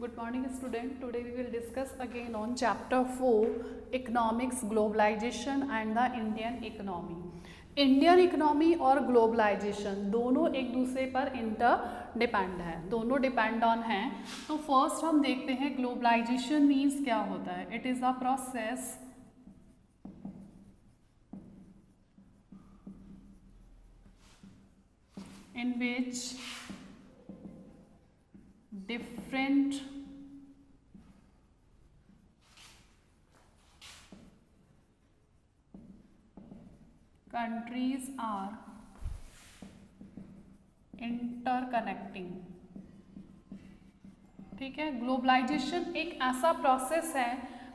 Good morning student. Today we will discuss again on chapter 4 economics, globalization and the Indian economy. Indian economy और globalisation दोनों एक दूसरे पर inter depend है, दोनों डिपेंड ऑन हैं. तो फर्स्ट हम देखते हैं ग्लोबलाइजेशन मीन्स क्या होता है. It is a process in which different countries are interconnecting. ठीक है, ग्लोबलाइजेशन एक ऐसा प्रोसेस है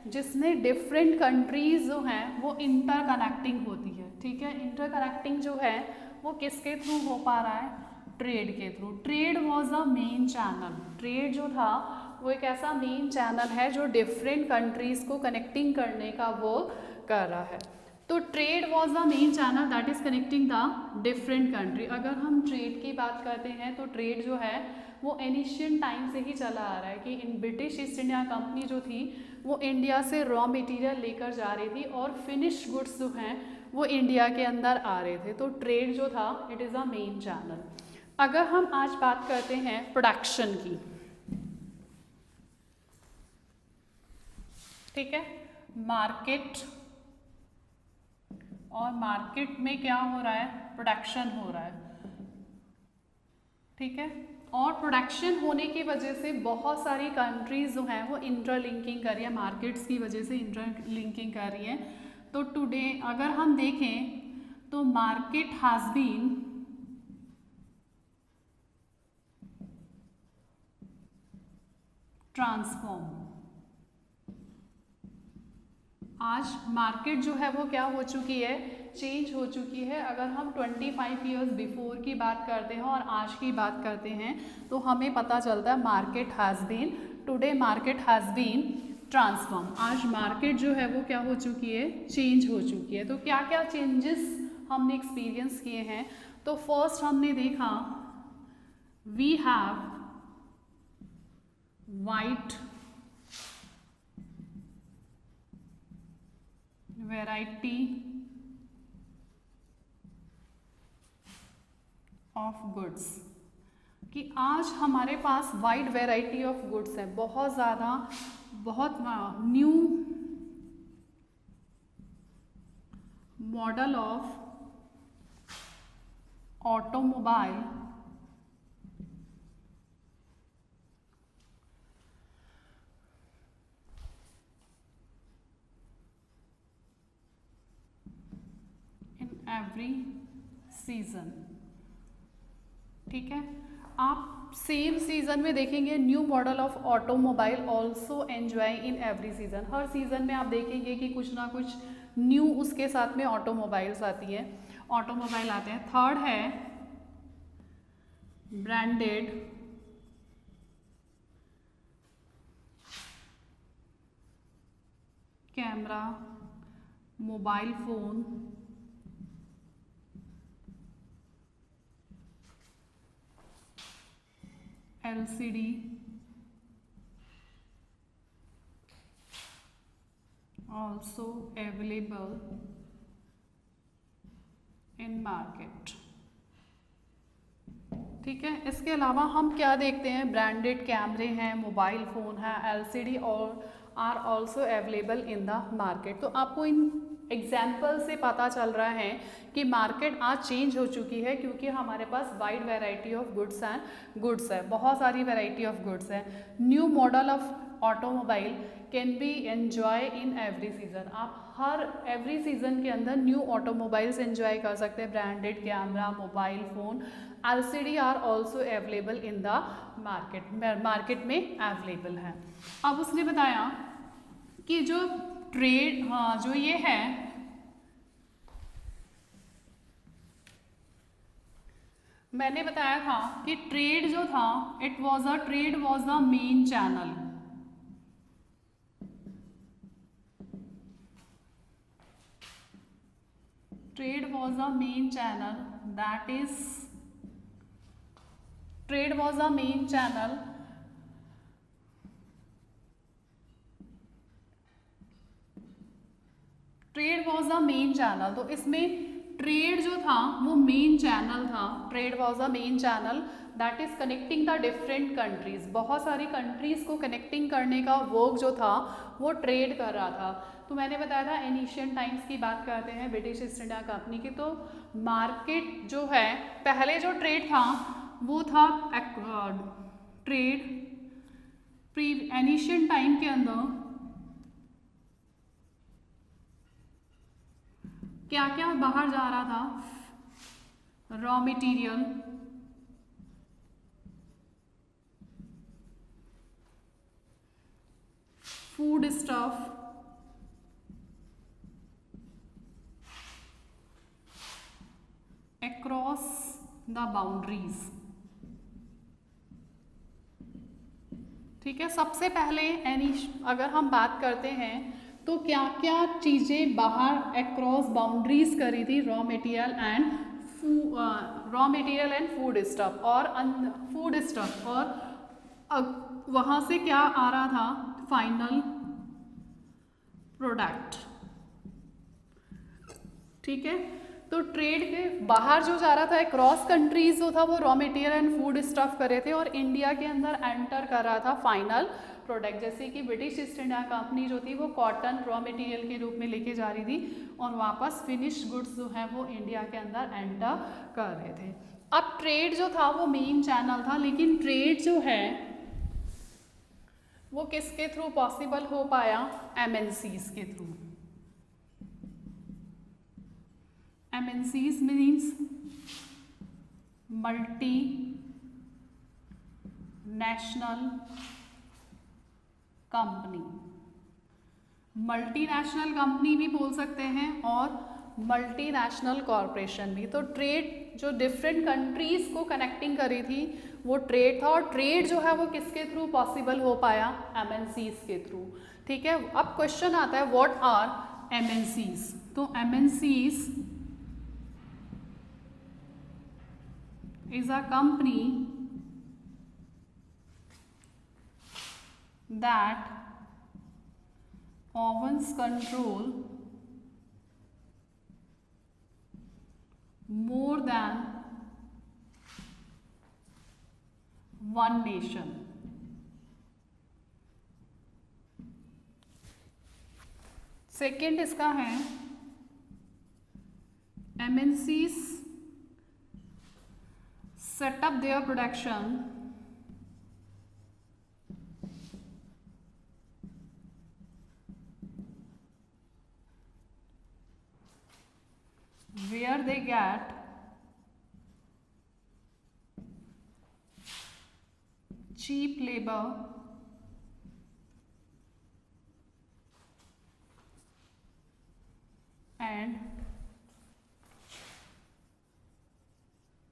जिसमें डिफरेंट कंट्रीज जो हैं वो इंटरकनेक्टिंग होती है. ठीक है, इंटरकनेक्टिंग जो है वो किसके थ्रू हो पा रहा है? ट्रेड के through. Trade was a main channel. Trade जो था वो एक ऐसा मेन चैनल है जो डिफरेंट कंट्रीज को कनेक्टिंग करने का वर्क कर रहा है. तो trade was the main channel that is connecting the different country. अगर हम ट्रेड की बात करते हैं तो ट्रेड जो है वो एनिशियन टाइम से ही चला आ रहा है कि in British east India company जो थी वो इंडिया से रॉ मटेरियल लेकर जा रही थी और फिनिश गुड्स जो हैं वो इंडिया के अंदर आ रहे थे. तो ट्रेड जो था it is a main channel. अगर हम आज बात करते हैं प्रोडक्शन की, ठीक है, मार्केट, और मार्केट में क्या हो रहा है? प्रोडक्शन हो रहा है. ठीक है, और प्रोडक्शन होने की वजह से बहुत सारी कंट्रीज जो हैं वो इंटरलिंकिंग कर रही है, मार्केट्स की वजह से इंटरलिंकिंग कर रही है. तो टुडे अगर हम देखें तो मार्केट हैज़ बीन ट्रांसफॉर्म. आज मार्केट जो है वो क्या हो चुकी है? चेंज हो चुकी है. अगर हम 25 ईयर्स बिफोर की बात करते हैं और आज की बात करते हैं तो हमें पता चलता है market has been, today market has been transform. आज मार्केट जो है वो क्या हो चुकी है? चेंज हो चुकी है. तो क्या क्या चेंजेस हमने एक्सपीरियंस किए हैं? तो फर्स्ट हमने देखा we have wide variety of goods, कि आज हमारे पास वाइड वैरायटी ऑफ गुड्स है, बहुत ज़्यादा, बहुत new model of automobile in every season. ठीक है, आप सेम सीजन में देखेंगे new model of automobile also enjoy in every season. हर सीजन में आप देखेंगे कि कुछ ना कुछ न्यू उसके साथ में ऑटोमोबाइल्स आती है, ऑटोमोबाइल आते हैं. थर्ड है branded camera, mobile phone, LCD, also available in market. ठीक है, इसके अलावा हम क्या देखते हैं? ब्रांडेड कैमरे हैं, मोबाइल फ़ोन है, LCD और are also available in the market. तो आपको इन एग्जाम्पल से पता चल रहा है कि मार्केट आज चेंज हो चुकी है क्योंकि हमारे पास वाइड वैरायटी ऑफ गुड्स है, बहुत सारी वैरायटी ऑफ गुड्स है. New model of automobile can be enjoy in every season. आप हर एवरी सीजन के अंदर न्यू ऑटोमोबाइल्स एंजॉय कर सकते हैं. Branded camera, mobile phone, LCD are also available in the market, market में अवेलेबल है. अब उसने बताया कि जो ट्रेड, हाँ, जो ये है मैंने बताया था कि ट्रेड जो था trade was the main channel. Trade was a main channel, that is, trade was a main channel trade was the main channel, तो इसमें ट्रेड जो था वो मेन चैनल था, trade was the main channel that is connecting the different countries, बहुत सारी countries को connecting करने का वर्क जो था वो ट्रेड कर रहा था। तो मैंने बताया था एशियन टाइम्स की बात करते हैं ब्रिटिश ईस्ट इंडिया कंपनी की, तो मार्केट जो है पहले जो ट्रेड था वो था ट्रेड प्री एशियन टाइम के अंदर क्या क्या बाहर जा रहा था, raw material, food stuff, across the boundaries. ठीक है, सबसे पहले अगर हम बात करते हैं तो क्या क्या चीज़ें बाहर अक्रॉस बाउंड्रीज करी थी, raw material and food stuff, और फूड स्टफ, और वहाँ से क्या आ रहा था, फाइनल प्रोडक्ट। ठीक है, तो ट्रेड के बाहर जो जा रहा था क्रॉस कंट्रीज जो था वो raw material and food stuff कर रहे थे, और इंडिया के अंदर एंटर कर रहा था फाइनल प्रोडक्ट, जैसे कि ब्रिटिश ईस्ट इंडिया कंपनी जो थी वो कॉटन रॉ मटेरियल के रूप में लेके जा रही थी, और वापस फिनिश गुड्स जो है वो इंडिया के अंदर एंटर कर रहे थे। अब ट्रेड जो था वो मेन चैनल था, लेकिन ट्रेड जो है वो किसके थ्रू पॉसिबल हो पाया, एमएनसीज के through. MNCs means multi national company, multinational company भी बोल सकते हैं और मल्टीनेशनल कॉरपोरेशन भी। तो ट्रेड जो डिफरेंट कंट्रीज को कनेक्टिंग करी थी वो ट्रेड था, और ट्रेड जो है वो किसके थ्रू पॉसिबल हो पाया, MNCs के थ्रू। ठीक है, अब क्वेश्चन आता है व्हाट आर MNCs। तो MNCs is a company that owns control more than one nation। Second इसका है MNCs set up their production where they get cheap labor and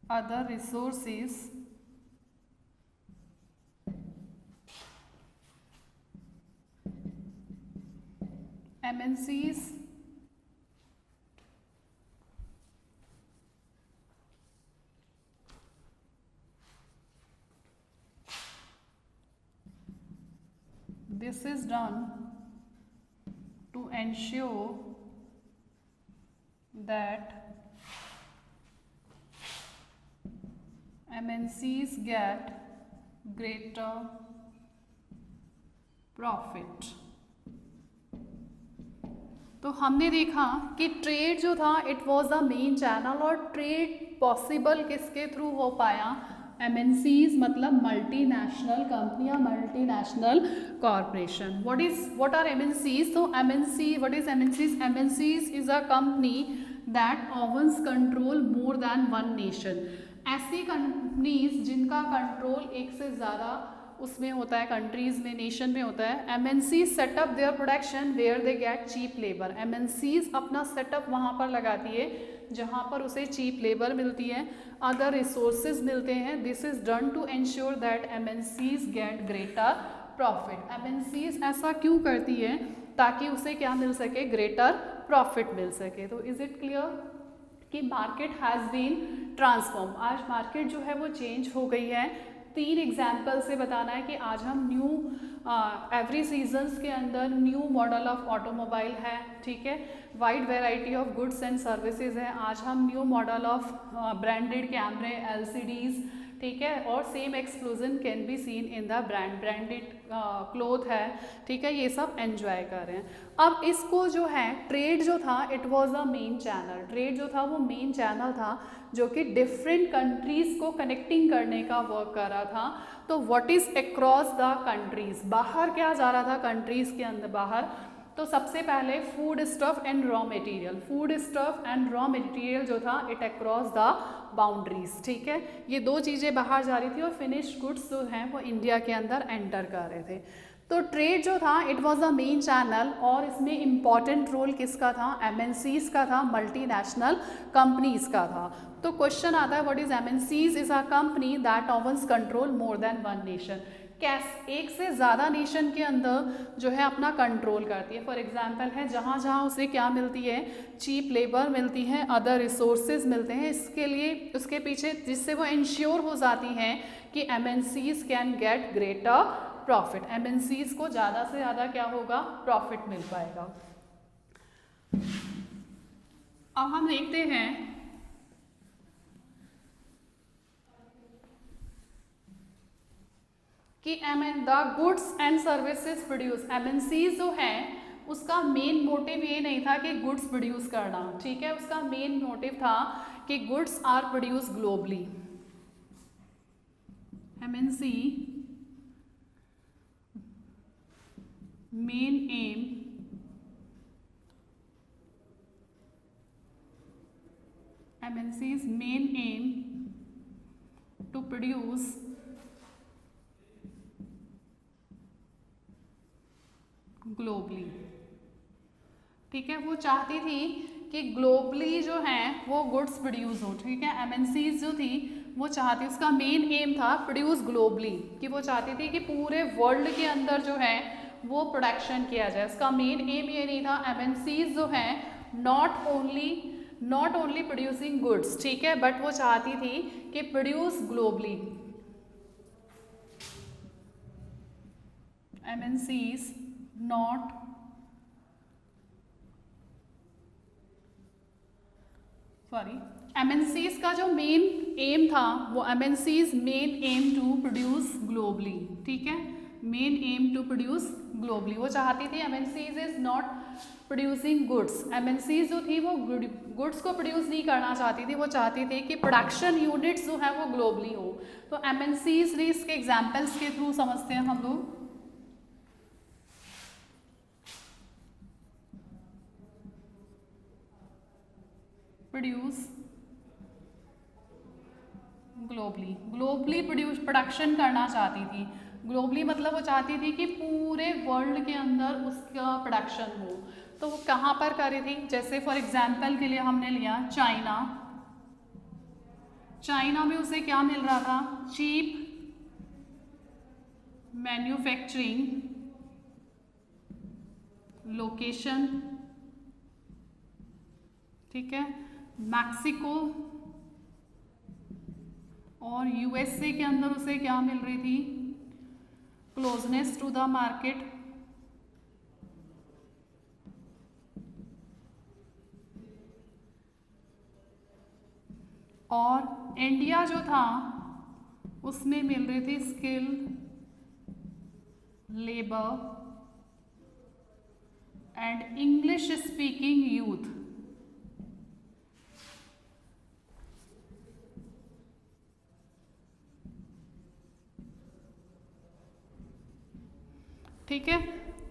other resources MNCs this is done to ensure that MNCs get greater profit। तो हमने देखा कि trade जो था it was the main channel, और trade possible किसके through हो पाया, MNCs मतलब मल्टीनेशनल कंपनी या multinational corporation. What are MNCs? तो what is MNCs? MNCs is a company that owns control more than one nation. ऐसी कंपनीज जिनका control एक से ज़्यादा उसमें होता है, कंट्रीज में, नेशन में होता है। MNCs setup their production where they get cheap labour. MNCs अपना सेटअप वहाँ पर लगाती है जहाँ पर उसे चीप लेबर मिलती है, अदर रिसोर्सेज मिलते हैं। This is done to ensure that MNCs get greater profit. MNCs ऐसा क्यों करती है? ताकि उसे क्या मिल सके, ग्रेटर प्रॉफिट मिल सके। तो इज इट क्लियर कि मार्केट हैज़ बीन ट्रांसफॉर्म। आज मार्केट जो है वो चेंज हो गई है, 3 एग्जाम्पल से बताना है कि आज हम न्यू एवरी सीजन्स के अंदर न्यू मॉडल ऑफ ऑटोमोबाइल है, ठीक है, wide variety of goods and services है, आज हम न्यू मॉडल ऑफ ब्रांडेड कैमरे LCDs, ठीक है, और same exclusion can be seen in the branded cloth है, ठीक है, ये सब एंजॉय कर रहे हैं। अब इसको जो है ट्रेड जो था it was a main channel, trade जो था वो मेन चैनल था जो कि डिफरेंट कंट्रीज को कनेक्टिंग करने का वर्क कर रहा था। तो what is across the countries, बाहर क्या जा रहा था कंट्रीज के अंदर बाहर, तो सबसे पहले food stuff and raw material, food stuff and raw material जो था इट अक्रॉस द बाउंड्रीज, ठीक है, ये 2 चीज़ें बाहर जा रही थी और फिनिश्ड गुड्स जो हैं वो इंडिया के अंदर एंटर कर रहे थे। तो ट्रेड जो था it was the main channel और इसमें इम्पॉर्टेंट रोल किसका था, MNCs का था, मल्टीनेशनल कंपनीज का था। तो क्वेश्चन आता है what is MNCs is a company that owns control more than one nation, एक से ज़्यादा नेशन के अंदर जो है अपना कंट्रोल करती है। फॉर एग्जांपल है जहाँ जहाँ उसे क्या मिलती है, चीप लेबर मिलती है, अदर रिसोर्सेज मिलते हैं, इसके लिए उसके पीछे जिससे वो इंश्योर हो जाती हैं कि MNCs can get greater profit, MNCs को ज़्यादा से ज़्यादा क्या होगा, प्रॉफिट मिल पाएगा। अब हम देखते हैं कि the goods and services produce, MNCs जो है उसका मेन मोटिव ये नहीं था कि गुड्स प्रोड्यूस करना, ठीक है, उसका मेन मोटिव था कि goods are produce globally. MNC main aim MNC's main aim to produce globally, ठीक है, वो चाहती थी कि ग्लोबली जो है वो गुड्स प्रोड्यूस हो, ठीक है, MNCs जो थी वो चाहती, उसका मेन एम था प्रोड्यूस ग्लोबली, कि वो चाहती थी कि पूरे वर्ल्ड के अंदर जो है वो प्रोडक्शन किया जाए। उसका मेन एम ये नहीं था, MNCs जो है नॉट ओनली प्रोड्यूसिंग गुड्स, ठीक है, बट वो चाहती थी कि produce globally. MNCs not MNCs का जो मेन एम था वो MNCs main aim to produce globally, ठीक है, main aim to produce globally, वो चाहती थी MNCs is not producing goods, MNCs जो थी वो गुड्स को प्रोड्यूस नहीं करना चाहती थी, वो चाहती थी कि प्रोडक्शन यूनिट्स जो है वो ग्लोबली हो। तो MNCs ने इसके एग्जाम्पल्स के थ्रू समझते हैं हम लोग। प्रोड्यूस ग्लोबली, ग्लोबली प्रोडक्शन करना चाहती थी, ग्लोबली मतलब वो चाहती थी कि पूरे वर्ल्ड के अंदर उसका प्रोडक्शन हो। तो वो कहाँ पर कर रही थी, जैसे फॉर एग्जांपल के लिए हमने लिया चाइना, चाइना में उसे क्या मिल रहा था, चीप मैन्युफैक्चरिंग लोकेशन, ठीक है, मैक्सिको और USA के अंदर उसे क्या मिल रही थी, क्लोजनेस टू द मार्केट, और इंडिया जो था उसमें मिल रही थी skill labour and English speaking youth. ठीक है,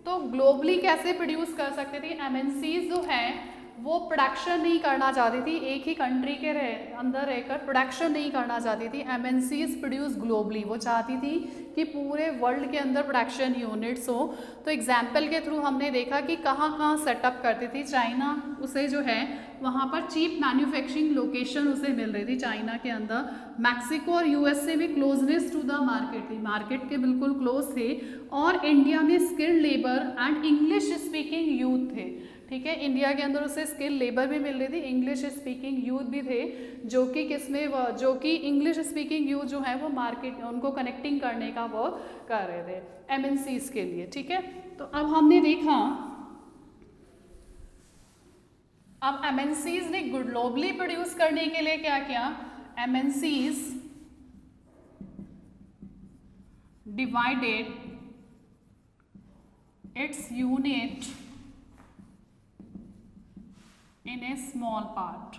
तो ग्लोबली कैसे प्रोड्यूस कर सकते थे, MNCs जो है वो प्रोडक्शन नहीं करना चाहती थी, एक ही कंट्री के अंदर रहकर प्रोडक्शन नहीं करना चाहती थी। MNCs प्रोड्यूस ग्लोबली, वो चाहती थी कि पूरे वर्ल्ड के अंदर प्रोडक्शन यूनिट्स हो। तो एग्जाम्पल के थ्रू हमने देखा कि कहाँ कहाँ सेटअप करती थी। चाइना उसे जो है वहाँ पर चीप मैन्युफैक्चरिंग लोकेशन उसे मिल रही थी चाइना के अंदर। मैक्सिको और USA में क्लोजनेस टू द मार्केट थी, मार्केट के बिल्कुल क्लोज थे। और इंडिया में skilled labour and English speaking youth थे। ठीक है। इंडिया के अंदर उसे स्किल लेबर भी मिल रही थी, इंग्लिश स्पीकिंग यूथ भी थे जो कि जो कि इंग्लिश स्पीकिंग यूथ जो है वो मार्केट उनको कनेक्टिंग करने का वो कर रहे थे एमएनसीज के लिए, ठीक है। तो अब हमने देखा, अब एमएनसीज ने ग्लोबली प्रोड्यूस करने के लिए क्या किया, MNCs divided its unit in A small part.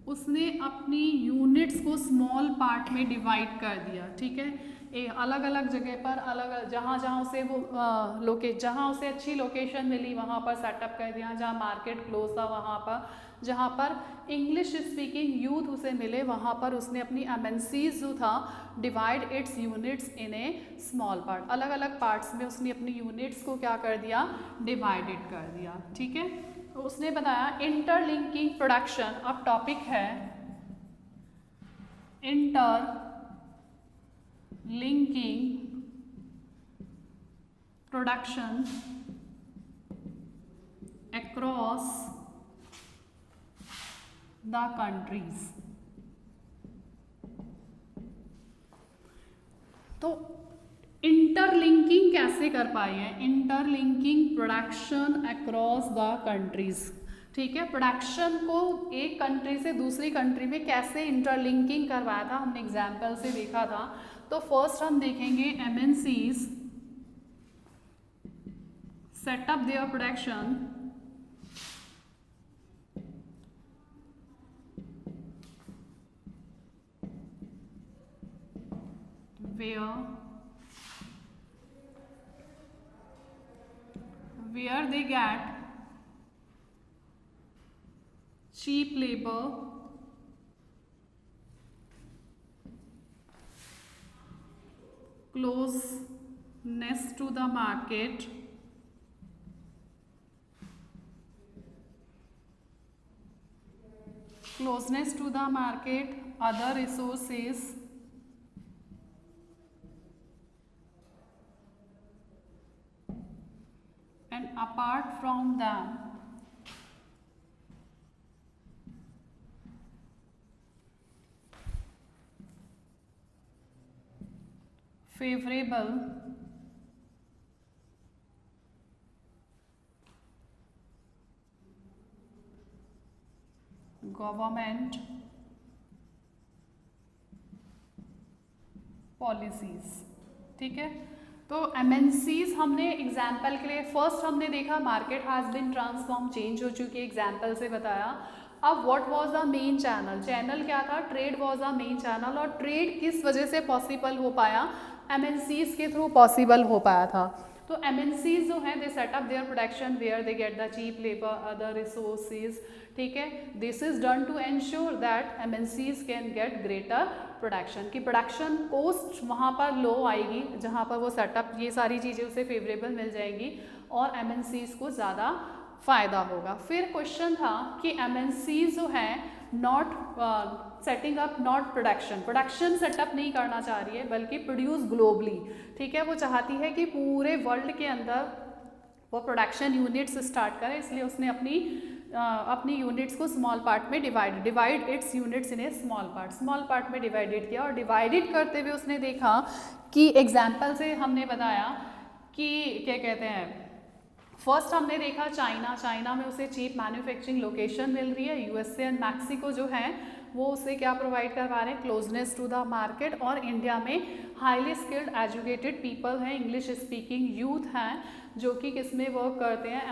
उसने अपनी यूनिट्स को स्मॉल पार्ट में डिवाइड कर दिया, ठीक है। अलग अलग जगह पर अलग जहाँ उसे वो जहाँ उसे अच्छी लोकेशन मिली वहाँ पर सेटअप कर दिया, जहाँ मार्केट क्लोज था वहाँ पर, जहाँ पर इंग्लिश स्पीकिंग यूथ उसे मिले वहाँ पर उसने अपनी एमएनसीज जो था divide it's units in A small part, अलग अलग पार्ट्स में उसने अपनी यूनिट्स को क्या कर दिया, डिवाइडेड कर दिया, ठीक है। तो उसने बताया इंटरलिंकिंग प्रोडक्शन, अब टॉपिक है interlinking production across the countries. तो इंटरलिंकिंग कैसे कर पाए हैं, interlinking production across the countries, ठीक है। प्रोडक्शन को एक कंट्री से दूसरी कंट्री में कैसे इंटरलिंकिंग करवाया था, हमने एग्जाम्पल से देखा था। तो फर्स्ट हम देखेंगे MNCs set up their production where they get cheap labor, closeness to the market, other resources, and apart from them favorable government policies, ठीक है। तो एमएनसीज हमने एग्जाम्पल के लिए फर्स्ट हमने देखा market has been transform, change हो चुकी है, एग्जाम्पल से बताया। अब what was the main channel, channel क्या था, trade was the main channel, और ट्रेड किस वजह से पॉसिबल हो पाया, एमएनसीज के थ्रू पॉसिबल हो पाया था। तो एमएनसीज जो है they set up their production where they get the cheap labour other resources, ठीक है। This is done to ensure that MNCs can get greater production, की प्रोडक्शन कॉस्ट वहाँ पर लो आएगी जहाँ पर वो सेटअप ये सारी चीज़ें उसे फेवरेबल मिल जाएंगी और एमएनसीज को ज़्यादा फ़ायदा होगा। फिर क्वेश्चन था कि एमएनसीज जो है not setting up not production setup नहीं करना चाह रही है बल्कि प्रोड्यूस ग्लोबली, ठीक है। वो चाहती है कि पूरे वर्ल्ड के अंदर वो प्रोडक्शन यूनिट्स स्टार्ट करे, इसलिए उसने अपनी यूनिट्स को स्मॉल पार्ट में divide it's units in A small part में डिवाइडेड किया। और डिवाइडेड करते हुए उसने देखा कि एग्जाम्पल से हमने बताया कि क्या कहते हैं, फर्स्ट हमने देखा चाइना में उसे चीप मैन्युफैक्चरिंग लोकेशन मिल रही है, यूएसए एंड मैक्सिको जो है वो उसे क्या प्रोवाइड करवा रहे हैं, क्लोजनेस टू द मार्केट। और इंडिया में हाईली स्किल्ड एजुकेटेड पीपल हैं, इंग्लिश स्पीकिंग यूथ हैं जो कि किस में वर्क करते हैं,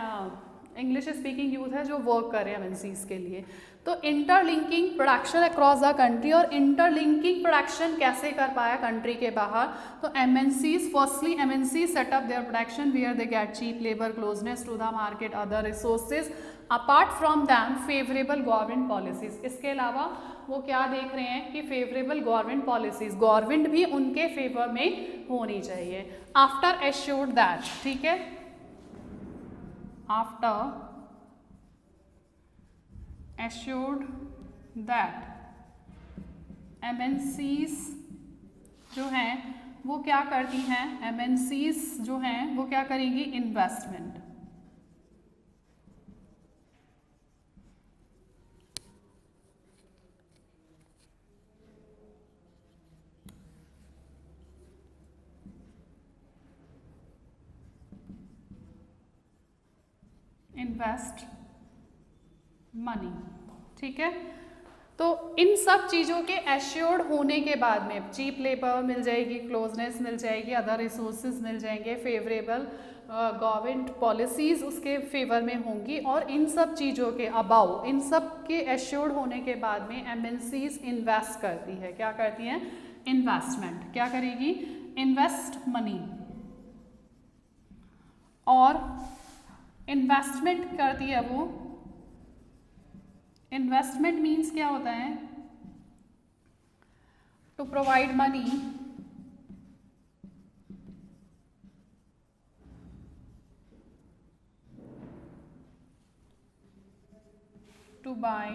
इंग्लिश स्पीकिंग यूथ है जो वर्क कर रहे हैं एमएनसीज के लिए। तो interlinking production across the country, और इंटरलिंकिंग प्रोडक्शन कैसे कर पाया कंट्री के बाहर, तो MNCs firstly MNCs set up their production where they get cheap labour, closeness to the market, other resources, apart from them favourable government policies. इसके अलावा वो क्या देख रहे हैं कि फेवरेबल गवर्नमेंट पॉलिसीज, गवर्नमेंट भी उनके फेवर में होनी चाहिए। आफ्टर एश्योर्ड दैट, ठीक है, after assured that MNCs जो हैं वो क्या करती हैं, MNCs जो हैं वो क्या करेंगी, इन्वेस्टमेंट इन्वेस्ट मनी, ठीक है। तो इन सब चीज़ों के एश्योर्ड होने के बाद में चीप लेबर मिल जाएगी, क्लोजनेस मिल जाएगी, अदर रिसोर्सेज मिल जाएंगे, फेवरेबल गवर्नमेंट पॉलिसीज़ उसके फेवर में होंगी, और इन सब चीज़ों के अबाउ, इन सब के एश्योर्ड होने के बाद में एमएनसीज इन्वेस्ट करती है। क्या करती हैं? इन्वेस्टमेंट। क्या करेगी? Invest money. और इन्वेस्टमेंट करती है वो, इन्वेस्टमेंट मीन्स क्या होता है? To provide money to buy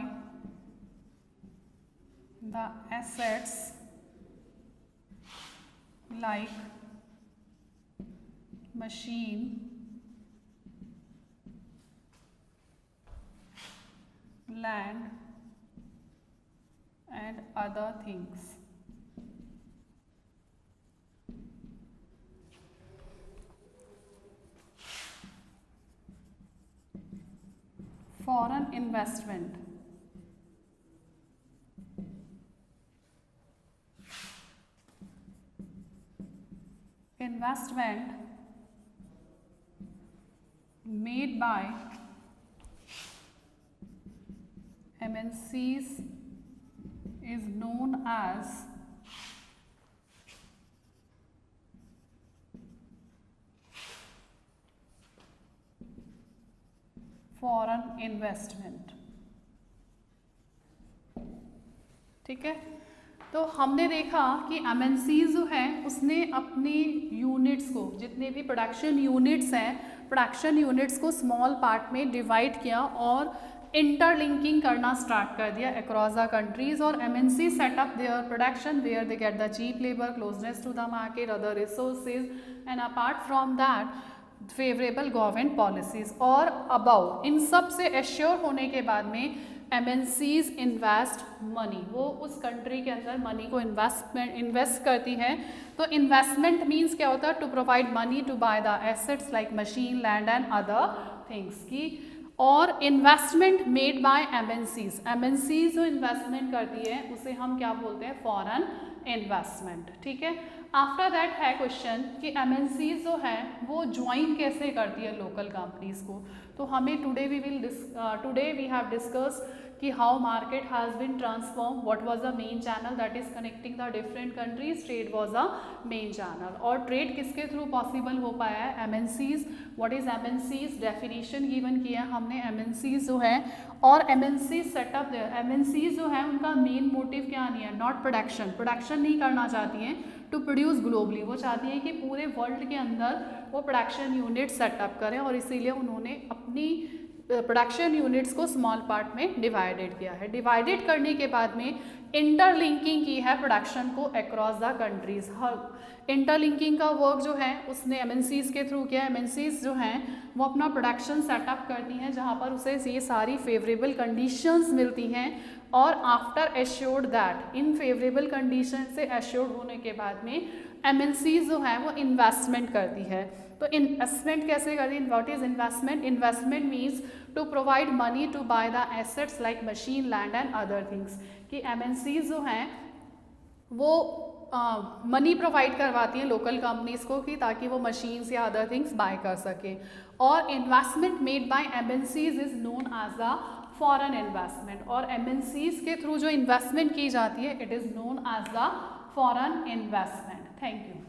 the assets like machine, land and other things. Foreign investment. Investment made by MNCs is known as foreign investment. ठीक है, तो हमने देखा कि एमएनसीज जो है उसने अपनी यूनिट्स को, जितने भी प्रोडक्शन यूनिट्स हैं, प्रोडक्शन यूनिट्स को स्मॉल पार्ट में डिवाइड किया और इंटरलिंकिंग करना स्टार्ट कर दिया अक्रॉस द कंट्रीज। और MNC setup their production where they get the cheap labour, closeness to the market, other resources, and apart from that favourable government policies. और अबाउ इन सब से एश्योर होने के बाद में एमएनसीज इन्वेस्ट मनी, वो उस कंट्री के अंदर मनी को इन्वेस्ट करती है। तो इन्वेस्टमेंट मीन्स क्या होता है? To provide money to buy the assets like machine, land and other things की। और investment made by MNCs, MNCs जो इन्वेस्टमेंट करती है उसे हम क्या बोलते हैं? Foreign investment. ठीक है, आफ्टर दैट है क्वेश्चन कि एमएनसीज जो है वो ज्वाइन कैसे करती है लोकल कंपनीज को। तो हमें टुडे वी हैव डिस्कस कि how market has been transform, what was the main channel that is connecting the different countries, trade was a main channel. और ट्रेड किसके थ्रू पॉसिबल हो पाया है? MNCs. What is MNCs? Definition given किया हमने MNCs जो है। और एमएनसी सेटअप, एमएनसीज जो है उनका मेन मोटिव क्या नहीं है? नॉट प्रोडक्शन, प्रोडक्शन नहीं करना चाहती हैं, टू प्रोड्यूस ग्लोबली, वो चाहती हैं कि पूरे वर्ल्ड के अंदर वो प्रोडक्शन यूनिट सेटअप करें, और इसीलिए उन्होंने अपनी प्रोडक्शन यूनिट्स को स्मॉल पार्ट में डिवाइडेड किया है। डिवाइडेड करने के बाद में इंटरलिंकिंग की है प्रोडक्शन को across the countries. Her interlinking का वर्क जो है उसने एमएनसीज के थ्रू किया। एमएनसीज जो हैं वो अपना प्रोडक्शन सेटअप करती हैं जहाँ पर उसे ये सारी फेवरेबल कंडीशंस मिलती हैं, और after assured that, in favourable condition से एश्योर्ड होने के बाद में एमएनसीज जो है वो इन्वेस्टमेंट करती है। तो इन्वेस्टमेंट कैसे करती है? What is investment? Investment means to provide money to buy the assets like machine, land and other things. कि एमएनसीज जो हैं वो मनी प्रोवाइड करवाती हैं लोकल कंपनीज को कि ताकि वो मशीन्स या अदर थिंग्स बाय कर सके। और investment made by MNCs is known as the foreign investment. और एमएनसीज के थ्रू जो इन्वेस्टमेंट की जाती है it is known as the foreign investment. Thank you.